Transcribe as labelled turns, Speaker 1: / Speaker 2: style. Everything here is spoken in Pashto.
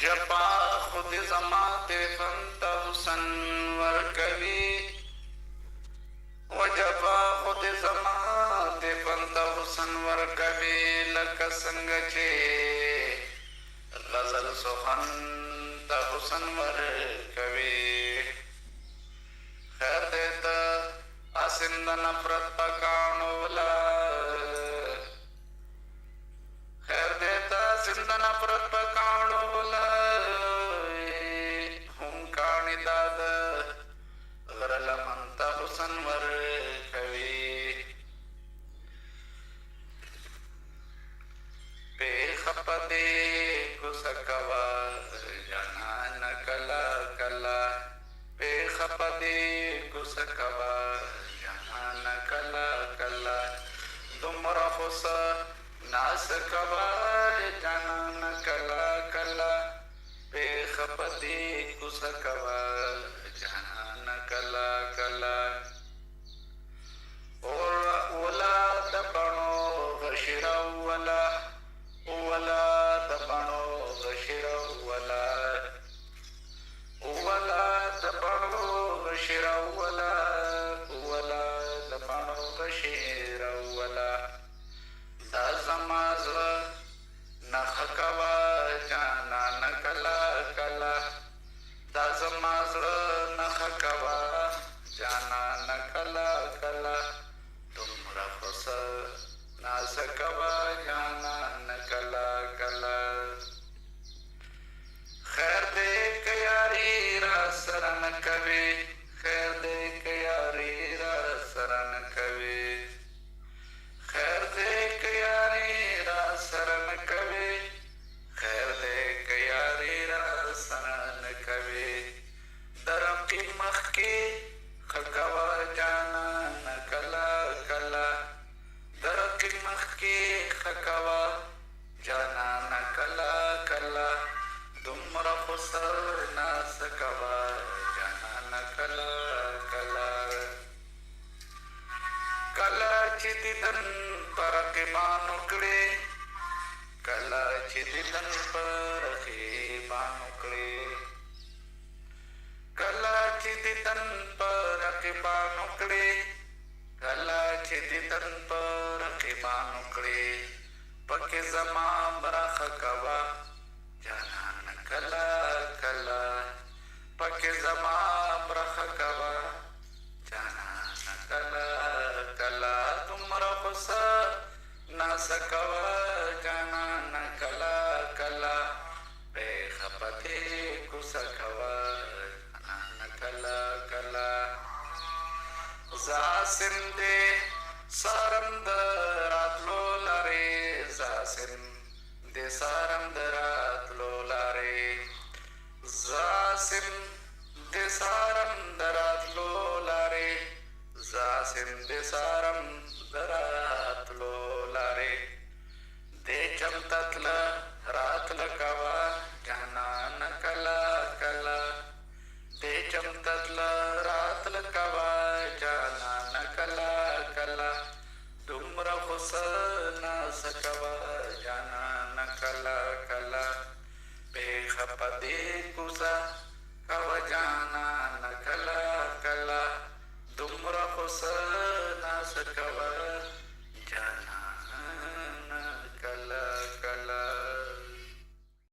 Speaker 1: جپا خود زمات فنت حسن ورکوي و جپا خود زمات فنت حسن ورکوي لکه څنګه چې غزل سخن ته حسن ورکوي خیر دې ته اسند نفرت پکانو ولا خیر دې ته اسند نفرت پکانو ولا هم کانی داد غرل منت حسن ورکوي پیخ پدې کوسکوا جانان کلا کلا پیخ پدې کوسکوا جانان کلا کلا دمرا خوس ناس کوا جانان کلا کلا پیخ پدې کوسکوا جانان کلا کلا اولا دبنو غشرا ولا دبنو غشرا ولا دبنو غشرا ولا دبنو غشرا ولا دا زماز نخ کوا جانان کلا کلا دا زماز نخ کوا جانان کلا کلا تمرا خوص ناس کوا جانان کلا کلا خیر دے کیاری را سرن کوي خیر دے کیاری را سرن کوي خیر دے کیاری را سرن کوي خیر دے کیاری را سرن کوي درقی مخ کی خکوا جانان کلا کلا درقی مخ کی خکوا جانان کلا کلا دمرا خسر ناس کوا جانان کلا کلا کلا چې دیدن پرقبان وکړي کلا چې دیدن پرقبان وکړي کلا چې دیدن پرقبان وکړي کلا چې دیدن پرقبان وکړي پکې زما برخه کوا جانان کلا کلا پکې زما برخه کوا جانان کلا کلا تمرا خوصا ناس کوا جانان کلا کلا پیخ پدې کوسا کوا جانان کلا کلا زاسم دې سارم دراتلو لارې زاسم دې سارم دراتلو لارې زاسم دې سارم دراتلو لارې زاسم دې سارم دراتلو لارې دې چمتتل راتل کوا جانان کلا کلا دې چمتتل راتل کوا جانان کلا کلا دمرا خوص ناس کوا جانان کلا کلا پیخ پدې کوسا کوا جانان کلا کلا دمرا خوص ناس کوا